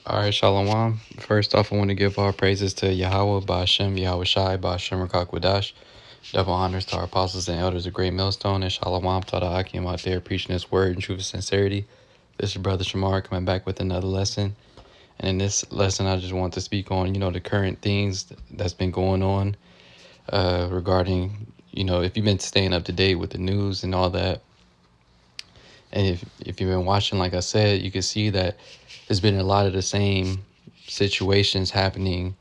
All right, Shalom. First off, I want to give all praises to Yahweh, Ba'ashem, Yahweh Shai, Ba'ashem, Rakakwadash. Double honors to our apostles and elders of Great Millstone, and Shalom to all the Akim out there preaching His word in truth and sincerity. This is Brother Shamar coming back with another lesson. And in this lesson, I just want to speak on, the current things that's been going on regarding, if you've been staying up to date with the news and all that. And if you've been watching, like I said, you can see that there's been a lot of the same situations happening,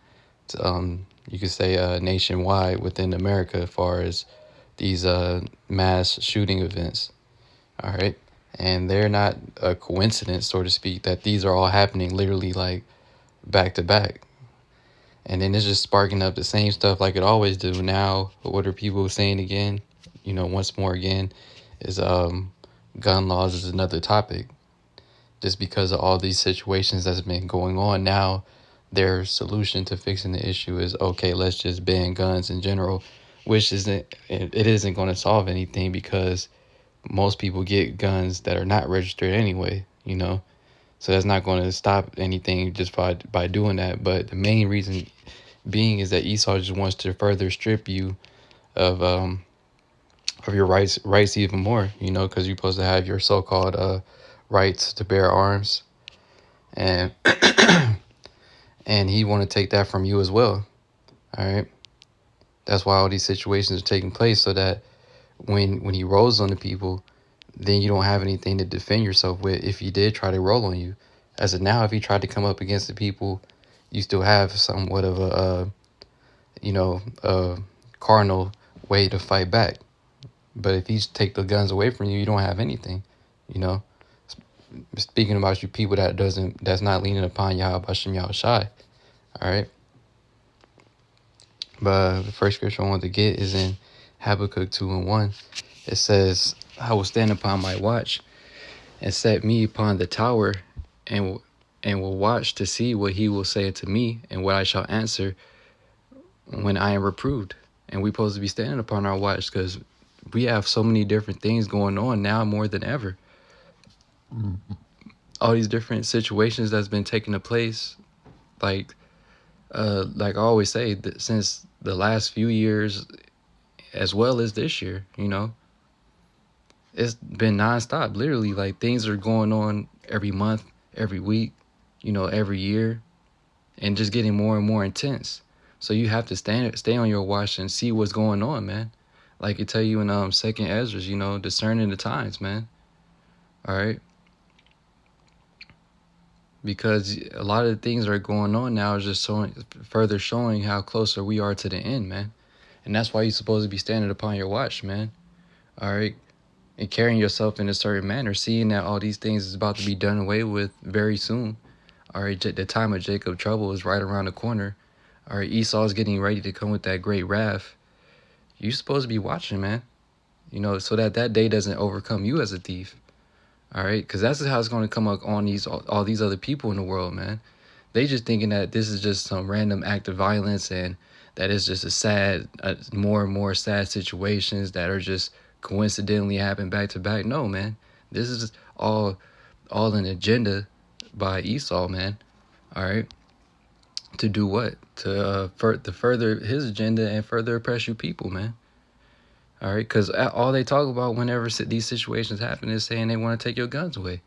you could say nationwide within America as far as these mass shooting events. All right. And they're not a coincidence, so to speak, that these are all happening literally like back to back. And then it's just sparking up the same stuff like it always do. Now, what are people saying again? Once more again, is gun laws is another topic. Just because of all these situations that's been going on now, their solution to fixing the issue is, okay, let's just ban guns in general, which it isn't going to solve anything because most people get guns that are not registered anyway, so that's not going to stop anything just by doing that. But the main reason being is that Esau just wants to further strip you of your rights even more, because you're supposed to have your so-called rights to bear arms, and and he want to take that from you as well. All right, that's why all these situations are taking place, so that when he rolls on the people, then you don't have anything to defend yourself with if he did try to roll on you. As of now, if he tried to come up against the people, you still have somewhat of a carnal way to fight back. But if he take the guns away from you, you don't have anything, Speaking about you people that's not leaning upon Yahweh Hashem Yahweh Shai. All right. But the first scripture I want to get is in Habakkuk 2:1. It says, I will stand upon my watch and set me upon the tower and will watch to see what he will say to me and what I shall answer when I am reproved. And we're supposed to be standing upon our watch because we have so many different things going on now more than ever. All these different situations that's been taking place, like I always say, that since the last few years as well as this year, it's been nonstop. Literally, like things are going on every month, every week, every year, and just getting more and more intense. So you have to stay on your watch and see what's going on, man. Like it tell you in Second Ezra, discerning the times, man. All right. Because a lot of the things that are going on now is just further showing how closer we are to the end, man. And that's why you're supposed to be standing upon your watch, man. All right. And carrying yourself in a certain manner, seeing that all these things is about to be done away with very soon. All right. The time of Jacob's trouble is right around the corner. All right. Esau is getting ready to come with that great wrath. You're supposed to be watching, man. So that day doesn't overcome you as a thief. All right, because that's how it's going to come up on all these other people in the world, man. They just thinking that this is just some random act of violence and that it's just more and more sad situations that are just coincidentally happen back to back. No, man, this is all an agenda by Esau, man. All right, to do what? To further his agenda and further oppress you people, man. All right, because all they talk about whenever these situations happen is saying they want to take your guns away.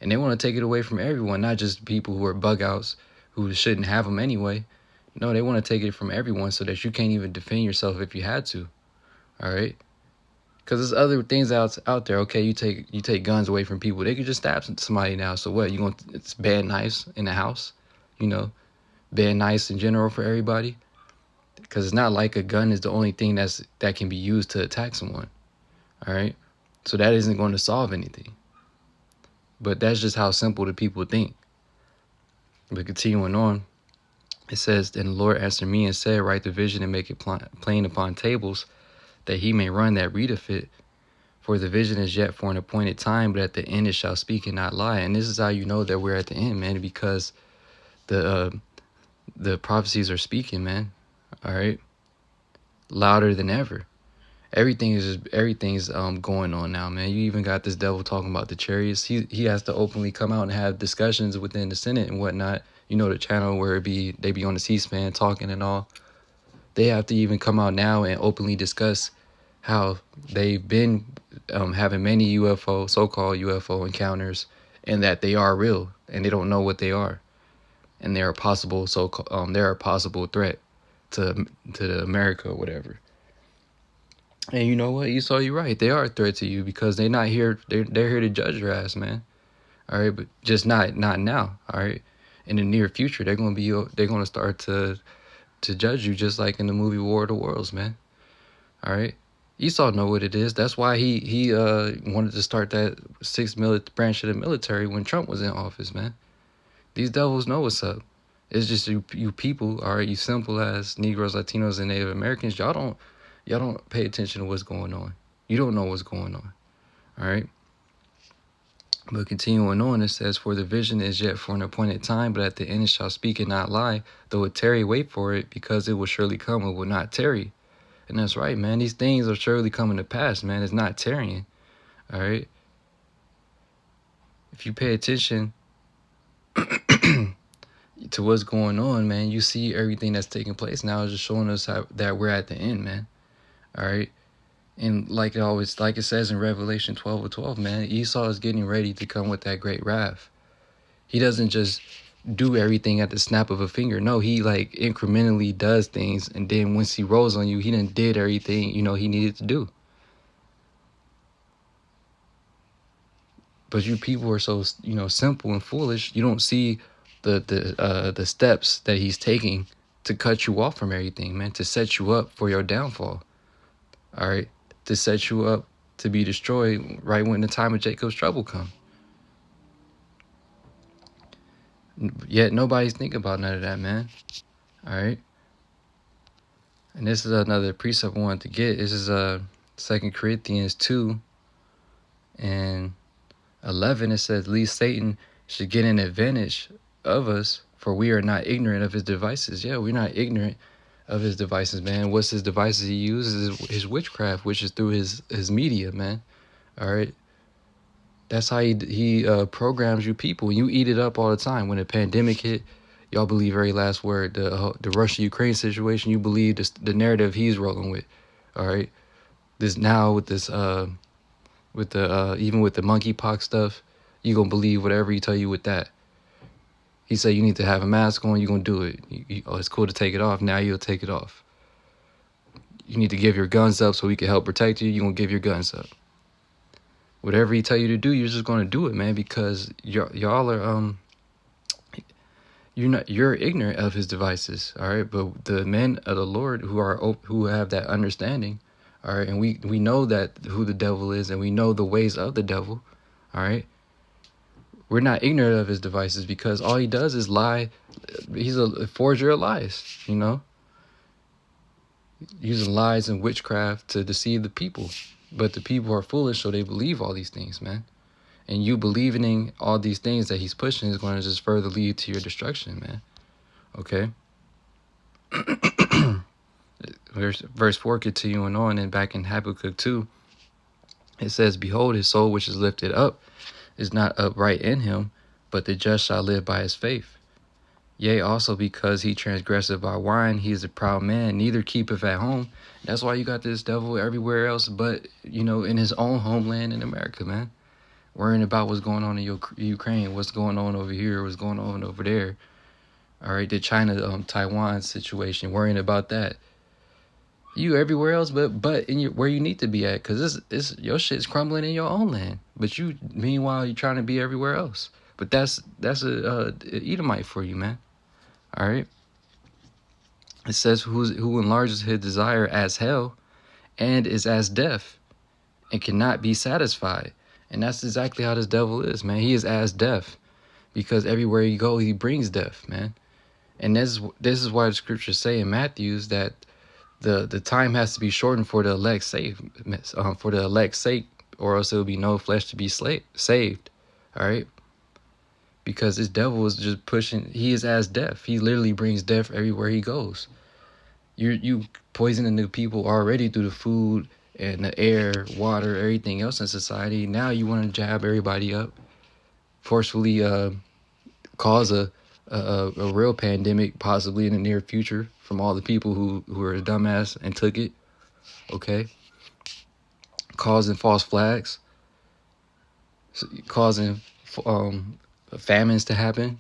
And they want to take it away from everyone, not just people who are bug outs who shouldn't have them anyway. No, they want to take it from everyone so that you can't even defend yourself if you had to. All right? Because there's other things out there. Okay, you take guns away from people. They could just stab somebody now. So what? You going to ban knives in the house? Ban knives in general for everybody? Because it's not like a gun is the only thing that can be used to attack someone. All right? So that isn't going to solve anything. But that's just how simple the people think. But continuing on, it says, Then the Lord answered me and said, Write the vision and make it plain upon tables, that he may run that readeth it. For the vision is yet for an appointed time, but at the end it shall speak and not lie. And this is how you know that we're at the end, man, because the prophecies are speaking, man. All right, louder than ever. Everything's going on now, man. You even got this devil talking about the chariots. He has to openly come out and have discussions within the Senate and whatnot. You know, the channel where they be on the C-SPAN talking and all. They have to even come out now and openly discuss how they've been having many so-called UFO encounters, and that they are real and they don't know what they are, and they're a possible they're a possible threat to the America or whatever. And you know what, Esau, you're right. They are a threat to you because they're not here. They're here to judge your ass, man. All right, but just not now. All right, in the near future, they're gonna start to judge you just like in the movie War of the Worlds, man. All right, Esau know what it is. That's why he wanted to start that sixth branch of the military when Trump was in office, man. These devils know what's up. It's just you people, all right, you simple as Negroes, Latinos, and Native Americans. Y'all don't pay attention to what's going on. You don't know what's going on. All right. But continuing on, it says, "For the vision is yet for an appointed time, but at the end it shall speak and not lie. Though it tarry, wait for it, because it will surely come, it will not tarry." And that's right, man. These things are surely coming to pass, man. It's not tarrying. All right. If you pay attention to what's going on, man, you see everything that's taking place now is just showing us that we're at the end, man. All right. And like it says in Revelation 12:12, man, Esau is getting ready to come with that great wrath. He doesn't just do everything at the snap of a finger. No, he like incrementally does things, and then once he rolls on you, he done did everything he needed to do. But you people are so simple and foolish. You don't see the steps that he's taking to cut you off from everything, man, to set you up for your downfall. All right, to set you up to be destroyed right when the time of Jacob's trouble comes. Yet nobody's thinking about none of that, man. All right. And this is another precept I wanted to get. This is 2 Corinthians 2 and 11. It says, "Lest Satan should get an advantage of us, for we are not ignorant of his devices." Yeah, we're not ignorant of his devices, man. What's his devices he uses? His witchcraft, which is through his media, man. All right. That's how he programs you people. You eat it up all the time. When the pandemic hit, y'all believe every last word. The Russia-Ukraine situation, you believe the narrative he's rolling with. All right. This now with this even with the monkeypox stuff, you gonna believe whatever he tell you with that. He said you need to have a mask on. You gonna do it. It's cool to take it off. Now you'll take it off. You need to give your guns up so we can help protect you. You gonna give your guns up. Whatever he tell you to do, you're just gonna do it, man, because y'all are you're ignorant of his devices, all right. But the men of the Lord who have that understanding, all right, and we know that who the devil is, and we know the ways of the devil, all right. We're not ignorant of his devices because all he does is lie. He's a forger of lies, using lies and witchcraft to deceive the people. But the people are foolish, so they believe all these things, man. And you believing in all these things that he's pushing is going to just further lead to your destruction, man. Okay? Verse 4 continuing on, and back in Habakkuk 2, it says, "Behold, his soul which is lifted up is not upright in him, but the just shall live by his faith. Yea, also because he transgresseth by wine, he is a proud man, neither keepeth at home." That's why you got this devil everywhere else but, in his own homeland in America, man. Worrying about what's going on in Ukraine, what's going on over here, what's going on over there. All right, the China, Taiwan situation, worrying about that. You everywhere else but in where you need to be at, because it's your shit's crumbling in your own land. But meanwhile, you're trying to be everywhere else. But that's a Edomite for you, man. All right. It says, who enlarges his desire as hell and is as death and cannot be satisfied. And that's exactly how this devil is, man. He is as death because everywhere you go, he brings death, man. And this is why the scriptures say in Matthew's that the time has to be shortened for the elect's sake, or else there will be no flesh to be saved. All right. Because this devil is just pushing. He is as death. He literally brings death everywhere he goes. You poisoning the people already through the food and the air, water, everything else in society. Now you want to jab everybody up, forcefully cause a real pandemic possibly in the near future from all the people who are dumbass and took it. Okay, causing false flags, causing famines to happen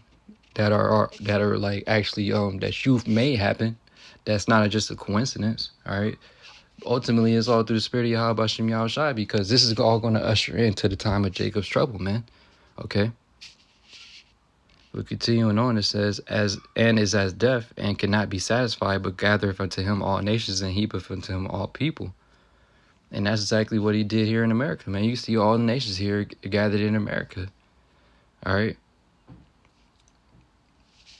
that are like actually that you may happen. That's not just a coincidence. All right. Ultimately, it's all through the spirit of Yahweh Bashem Yahweh Shai, because this is all going to usher into the time of Jacob's trouble, man. Okay. We're continuing on. It says, and is as deaf and cannot be satisfied, but gathereth unto him all nations and heapeth unto him all people. And that's exactly what he did here in America, man. You see all the nations here gathered in America. All right.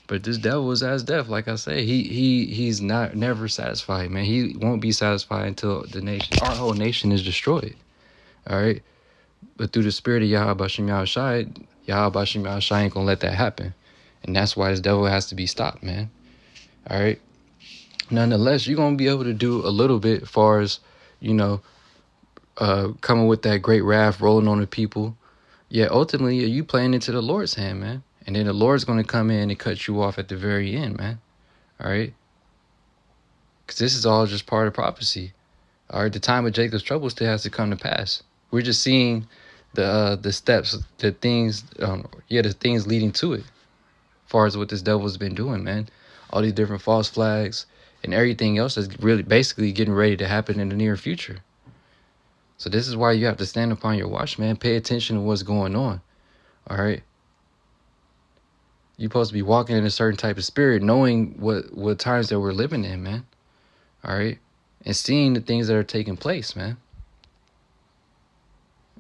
But this devil is as deaf, like I say. He's not never satisfied, man. He won't be satisfied until our whole nation is destroyed. All right. But through the spirit of Yahweh Bashem Yahweh Shai, Yahweh Bashem Yahweh Shai ain't gonna let that happen. And that's why this devil has to be stopped, man. All right. Nonetheless, you're gonna be able to do a little bit as far as, coming with that great wrath rolling on the people. Yeah, ultimately you playing into the Lord's hand, man. And then the Lord's gonna come in and cut you off at the very end, man. All right. Because this is all just part of prophecy. All right. The time of Jacob's trouble still has to come to pass. We're just seeing the steps, the things leading to it. As far as what this devil's been doing, man. All these different false flags and everything else that's really basically getting ready to happen in the near future. So this is why you have to stand upon your watch, man. Pay attention to what's going on. All right. You're supposed to be walking in a certain type of spirit, knowing what times that we're living in, man. All right. And seeing the things that are taking place, man.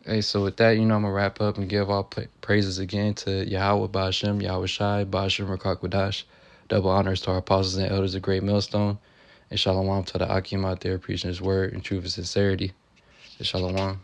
Hey, so with that, I'm going to wrap up and give all praises again to Yahweh Ba'ashem, Yahweh Shai, Ba'ashem Rakakwadash. Double honors to our apostles and elders of Great Millstone. And shalom to the Akim out there preaching his word in truth and sincerity. And shalom.